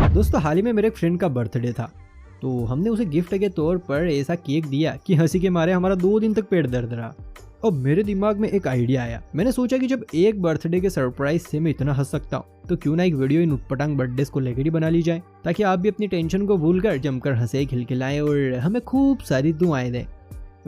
दोस्तों हाल ही में मेरे एक फ्रेंड का बर्थडे था, तो हमने उसे गिफ्ट के तौर पर ऐसा केक दिया कि हंसी के मारे हमारा 2 दिन तक पेट दर्द रहा। अब मेरे दिमाग में एक आइडिया आया। मैंने सोचा कि जब एक बर्थडे के सरप्राइज से मैं इतना हंस सकता हूँ तो क्यों ना एक वीडियो इन उटपटांग बर्थडे को लेकर ही बना ली जाए, ताकि आप भी अपनी टेंशन को भूलकर जमकर हंसे खिलखिलाएं और हमें खूब सारी दुआएं दें।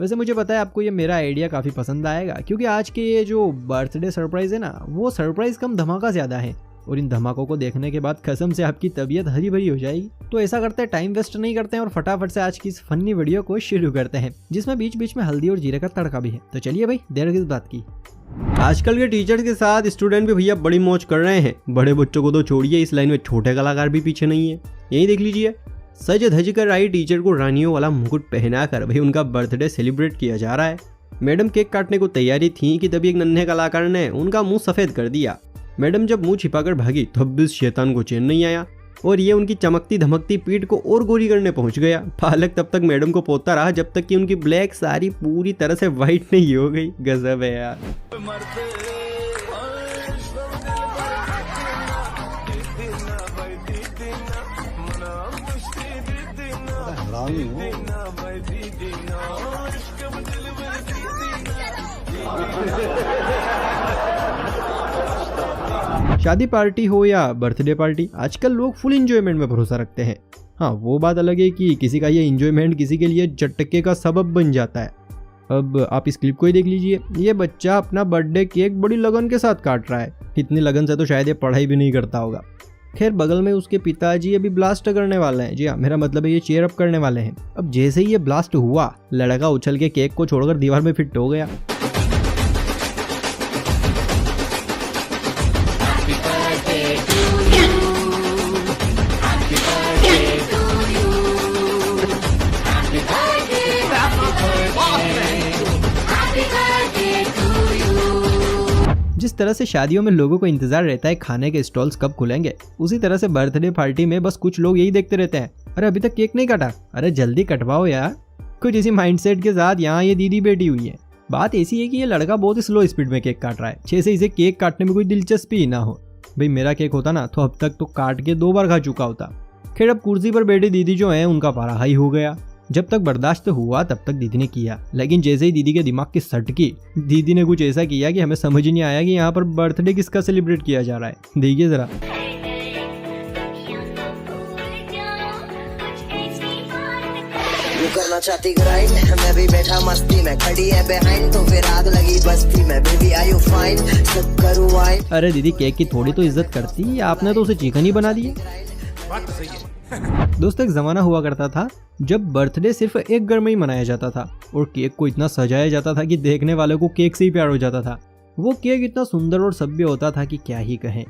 वैसे मुझे पता है आपको ये मेरा आइडिया काफ़ी पसंद आएगा, क्योंकि आज के ये जो बर्थडे सरप्राइज है ना, वो सरप्राइज कम धमाका ज़्यादा है, और इन धमाकों को देखने के बाद कसम से आपकी तबीयत हरी भरी हो जाएगी। तो ऐसा करते हैं, टाइम वेस्ट नहीं करते हैं और फटाफट से आज की इस फनी वीडियो को शुरू करते हैं, जिसमें बीच बीच में हल्दी और जीरे का तड़का भी है। तो चलिए भाई, देर किस बात की। आजकल के टीचर्स के साथ स्टूडेंट भी भैया बड़ी मौज कर रहे हैं। बड़े बच्चों को तो छोड़िए, इस लाइन में छोटे कलाकार भी पीछे नहीं है। यही देख लीजिए, सज धज कर आई टीचर को रानियों वाला मुकुट पहनाकर भाई उनका बर्थडे सेलिब्रेट किया जा रहा है। मैडम केक काटने को तैयारी थी कि तभी एक नन्हे कलाकार ने उनका मुंह सफेद कर दिया। मैडम जब मुंह छिपाकर भागी तब भी शैतान को चैन नहीं आया और ये उनकी चमकती धमकती पीठ को और गोरी करने पहुंच गया। पालक तब तक मैडम को पोता रहा जब तक कि उनकी ब्लैक साड़ी पूरी तरह से व्हाइट नहीं हो गई। गजब है यार। शादी पार्टी हो या बर्थडे पार्टी, आजकल लोग फुल एंजॉयमेंट में भरोसा रखते हैं। हाँ, वो बात अलग है कि किसी का ये एंजॉयमेंट किसी के लिए झटके का सबब बन जाता है। अब आप इस क्लिप को ही देख लीजिए। ये बच्चा अपना बर्थडे केक बड़ी लगन के साथ काट रहा है। इतनी लगन से तो शायद ये पढ़ाई भी नहीं करता होगा। खैर, बगल में उसके पिताजी अभी ब्लास्ट करने वाले हैं। जी हाँ, मेरा मतलब है ये चीयर अप करने वाले हैं। अब जैसे ही ये ब्लास्ट हुआ, लड़का उछल के केक को छोड़कर दीवार में फिट हो गया। जिस तरह से शादियों में लोगों को इंतजार रहता है खाने के स्टॉल्स कब खुलेंगे, उसी तरह से बर्थडे पार्टी में बस कुछ लोग यही देखते रहते हैं, अरे अभी तक केक नहीं काटा, अरे जल्दी कटवाओ यार। कुछ इसी माइंडसेट के साथ यहाँ ये दीदी बैठी हुई है। बात ऐसी है कि ये लड़का बहुत ही स्लो स्पीड में केक काट रहा है, जैसे इसे केक काटने में कोई दिलचस्पी ही ना हो। भाई मेरा केक होता ना तो अब तक तो काट के 2 बार खा चुका होता। खैर, अब कुर्सी पर बैठी दीदी जो है उनका पारा हाई हो गया। जब तक बर्दाश्त हुआ तब तक दीदी ने किया, लेकिन जैसे ही दीदी के दिमाग की सटकी, दीदी ने कुछ ऐसा किया कि हमें समझ ही नहीं आया कि यहाँ पर बर्थडे किसका सेलिब्रेट किया जा रहा है। देखिए जरा। करना चाहती ग्राइंड, मैं भी बैठा मस्ती में, खड़ी है बिहाइंड तो फिर आग लगी बस्ती में, बेबी आर यू फाइन, सब करूं वाइन। अरे दीदी, केक की थोड़ी तो इज्जत करती, आपने तो उसे चिकन ही बना दिया। दोस्तों, एक जमाना हुआ करता था जब बर्थडे सिर्फ एक घर में ही मनाया जाता था और केक को इतना सजाया जाता था कि देखने वालों को केक से ही प्यार हो जाता था। वो केक इतना सुंदर और सभ्य होता था कि क्या ही कहें।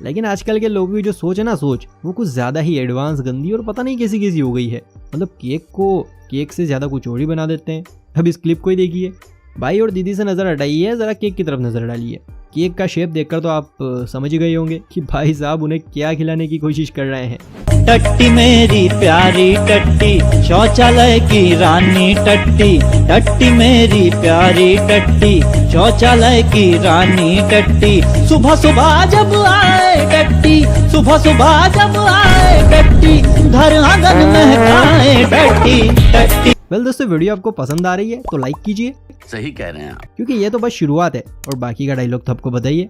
लेकिन आजकल के लोगों की जो सोच है ना, वो कुछ ज्यादा ही एडवांस, गंदी और पता नहीं कैसी कैसी हो गई है। मतलब केक को केक से ज्यादा कुछ और ही बना देते हैं। अब इस क्लिप को ही देखिए। भाई और दीदी से नजर हटाइए, जरा केक की तरफ नजर डालिए। केक का शेप देखकर तो आप समझ गए होंगे कि भाई साहब उन्हें क्या खिलाने की कोशिश कर रहे हैं। टट्टी मेरी प्यारी टट्टी, शौचालय की रानी टट्टी, टट्टी मेरी प्यारी टट्टी, शौचालय की रानी टट्टी, सुबह सुबह जब आए टट्टी, सुबह सुबह जब आए टट्टी, घर आंगन महकाए टट्टी टट्टी। वेल दोस्तों, वीडियो आपको पसंद आ रही है तो लाइक कीजिए। सही कह रहे हैं आप, क्योंकि ये तो बस शुरुआत है और बाकी का डायलॉग तो आपको बताइए।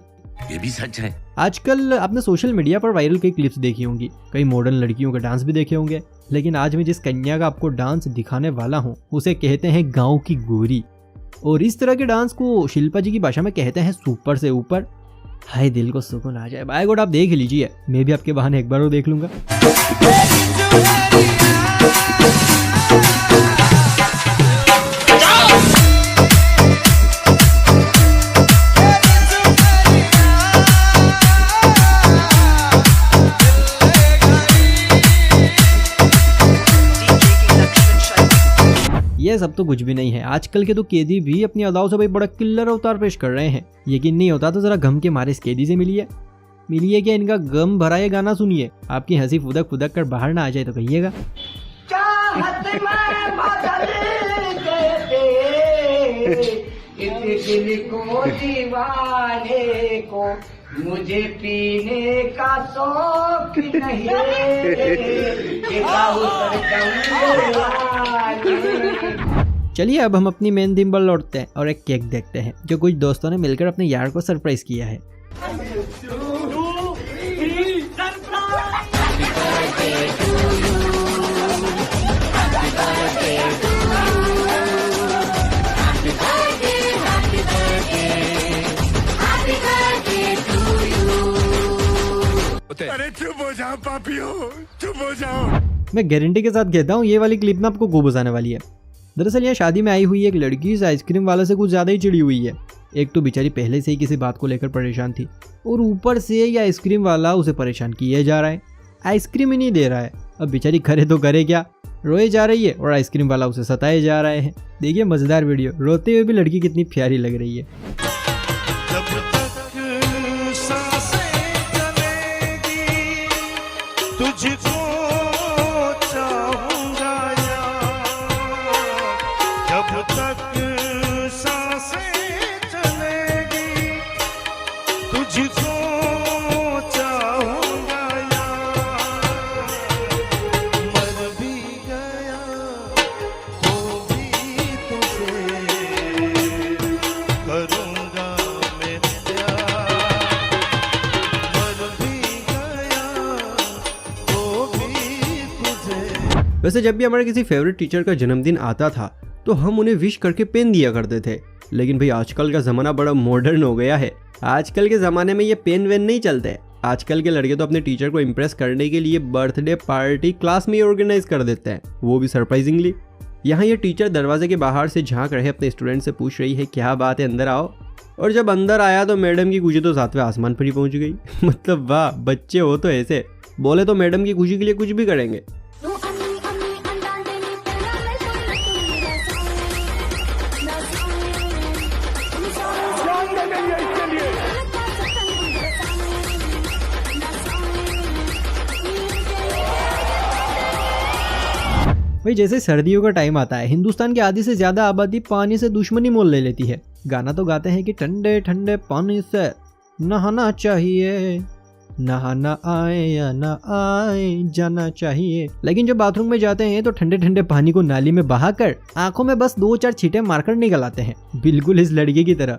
ये भी सच है। आजकल आपने सोशल मीडिया पर वायरल कई क्लिप्स देखी होंगी, कई मॉडर्न लड़कियों के डांस भी देखे होंगे, लेकिन आज मैं जिस कन्या का आपको डांस दिखाने वाला हूँ उसे कहते हैं गाँव की गोरी। और इस तरह के डांस को शिल्पा जी की भाषा में कहते हैं सुपर से ऊपर। हाय, दिल को सुकून आ जाए। बाय गॉड, आप देख लीजिए, मैं भी आपके बहाने एक बार और देख लूंगा। ये सब तो कुछ भी नहीं है। आजकल के तो कैदी भी अपनी अदाओं से भाई बड़ा किल्लर अवतार पेश कर रहे हैं। यकीन नहीं होता तो जरा गम के मारे इस कैदी से मिलिए क्या इनका गम भरा ये गाना सुनिए। आपकी हंसी फुदक फुदक कर बाहर ना आ जाए तो कहिएगा। दिल को दीवाने को मुझे पीने का शौक नहीं ये चलिए अब हम अपनी मेन थीम पर लौटते हैं और एक केक देखते हैं जो कुछ दोस्तों ने मिलकर अपने यार को सरप्राइज किया है। अरे चुप हो जाओ पापियो, चुप हो जाओ। मैं गारंटी के साथ कहता हूँ ये वाली क्लिप ना आपको खूब हंसाने वाली है। दरअसल यहाँ शादी में आई हुई एक लड़की इस आइसक्रीम वाले से कुछ ज़्यादा ही चिड़ी हुई है। एक तो बेचारी पहले से ही किसी बात को लेकर परेशान थी और ऊपर से ये आइसक्रीम वाला उसे परेशान किए जा रहा है, आइसक्रीम ही नहीं दे रहा है। अब बेचारी करे तो करे क्या, रोए जा रही है और आइसक्रीम वाला उसे सताए जा रहे हैं। देखिए मज़ेदार वीडियो, रोते हुए भी लड़की कितनी प्यारी लग रही है। वैसे जब भी हमारे किसी फेवरेट टीचर का जन्मदिन आता था तो हम उन्हें विश करके पेन दिया करते थे, लेकिन भाई आजकल का ज़माना बड़ा मॉडर्न हो गया है। आजकल के ज़माने में ये पेन वेन नहीं चलते। आजकल के लड़के तो अपने टीचर को इम्प्रेस करने के लिए बर्थडे पार्टी क्लास में ही ऑर्गेनाइज कर देते हैं, वो भी सरप्राइजिंगली। यहाँ ये टीचर दरवाजे के बाहर से झांक रहे अपने स्टूडेंट से पूछ रही है क्या बात है, अंदर आओ। और जब अंदर आया तो मैडम की खुशी तो 7वें आसमान पर ही पहुँच गई। मतलब वाह, बच्चे हो तो ऐसे, बोले तो मैडम की खुशी के लिए कुछ भी करेंगे। भाई जैसे सर्दियों का टाइम आता है, हिंदुस्तान की आधी से ज्यादा आबादी पानी से दुश्मनी मोल ले लेती है। गाना तो गाते हैं कि ठंडे ठंडे पानी से नहाना चाहिए, नहाना आए या ना आए जाना चाहिए। लेकिन जब बाथरूम में जाते हैं तो ठंडे ठंडे पानी को नाली में बहाकर आंखों में बस 2-4 छींटे मारकर निकल आते हैं, बिल्कुल इस लड़के की तरह।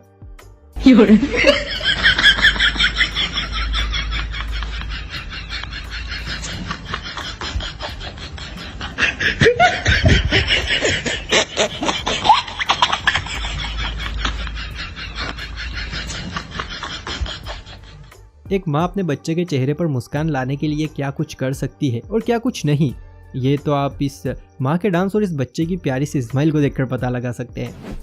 एक माँ अपने बच्चे के चेहरे पर मुस्कान लाने के लिए क्या कुछ कर सकती है और क्या कुछ नहीं, ये तो आप इस माँ के डांस और इस बच्चे की प्यारी सी स्माइल को देखकर पता लगा सकते हैं।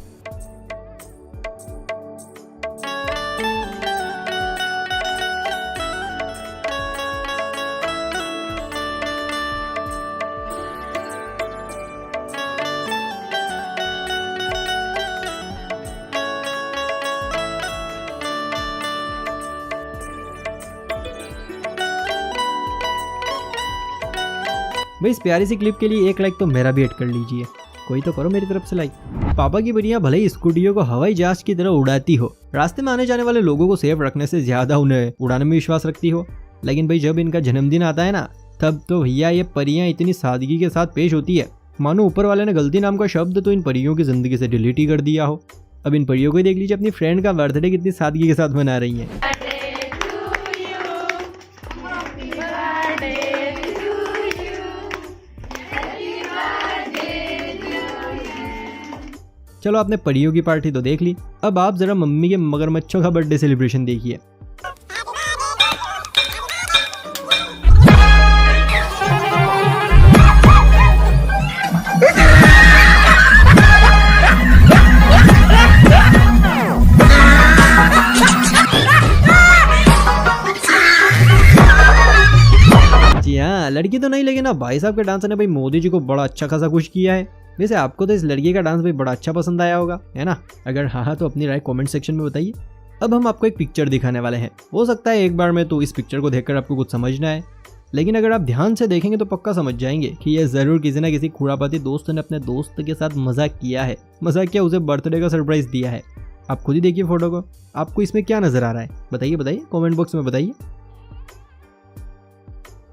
भाई इस प्यारी सी क्लिप के लिए 1 लाइक तो मेरा भी ऐड कर लीजिए, कोई तो करो मेरी तरफ से लाइक। पापा की बढ़िया भले ही स्कूटियों को हवाई जहाज की तरह उड़ाती हो, रास्ते में आने जाने वाले लोगों को सेफ रखने से ज्यादा उन्हें उड़ाने में विश्वास रखती हो, लेकिन भाई जब इनका जन्मदिन आता है ना, तब तो भैया ये परियां इतनी सादगी के साथ पेश होती है मानो ऊपर वाले ने गलती नाम का शब्द तो इन परियों की जिंदगी से डिलीट ही कर दिया हो। अब इन परियों को देख लीजिए अपनी फ्रेंड का बर्थडे कितनी सादगी के साथ मना रही है। चलो आपने परियों की पार्टी तो देख ली, अब आप जरा मम्मी के मगरमच्छों का बर्थडे सेलिब्रेशन देखिए। जी हाँ, लड़की तो नहीं, लेकिन ना भाई साहब के डांस ने भाई मोदी जी को बड़ा अच्छा खासा खुश किया है। वैसे आपको तो इस लड़की का डांस भी बड़ा अच्छा पसंद आया होगा, है ना? अगर हाँ तो अपनी राय कमेंट सेक्शन में बताइए। अब हम आपको एक पिक्चर दिखाने वाले हैं, हो सकता है एक बार में तो इस पिक्चर को देखकर आपको कुछ समझ ना आए, लेकिन अगर आप ध्यान से देखेंगे तो पक्का समझ जाएंगे कि यह जरूर किसी न किसी खुरापाती दोस्त ने अपने दोस्त के साथ मजाक किया है, उसे बर्थडे का सरप्राइज दिया है। आप खुद ही देखिए फोटो को, आपको इसमें क्या नजर आ रहा है? बताइए बताइए, कमेंट बॉक्स में बताइए।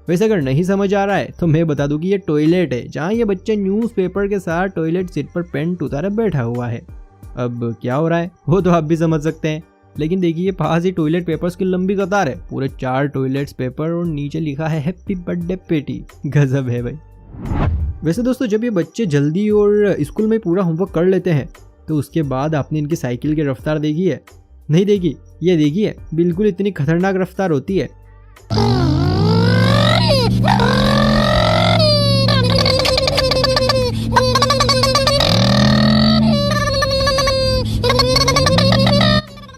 वैसे अगर नहीं समझ आ रहा है तो मैं बता दूं कि ये टॉयलेट है जहाँ ये बच्चा न्यूज़पेपर के साथ टॉयलेट सीट पर पेंट उतारे बैठा हुआ है। अब क्या हो रहा है वो तो आप भी समझ सकते हैं, लेकिन देखिए पास ही टॉयलेट पेपर्स की लंबी कतार है, पूरे 4 टॉयलेट्स पेपर और नीचे लिखा है हैप्पी बर्थडे पेटी। गजब है भाई। वैसे दोस्तों जब ये बच्चे जल्दी और स्कूल में पूरा होमवर्क कर लेते हैं तो उसके बाद आपने इनकी साइकिल की रफ्तार देखी है? नहीं देखी? ये देखिए बिल्कुल इतनी खतरनाक रफ्तार होती है।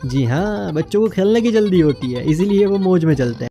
जी हाँ, बच्चों को खेलने की जल्दी होती है, इसीलिए वो मौज में चलते हैं।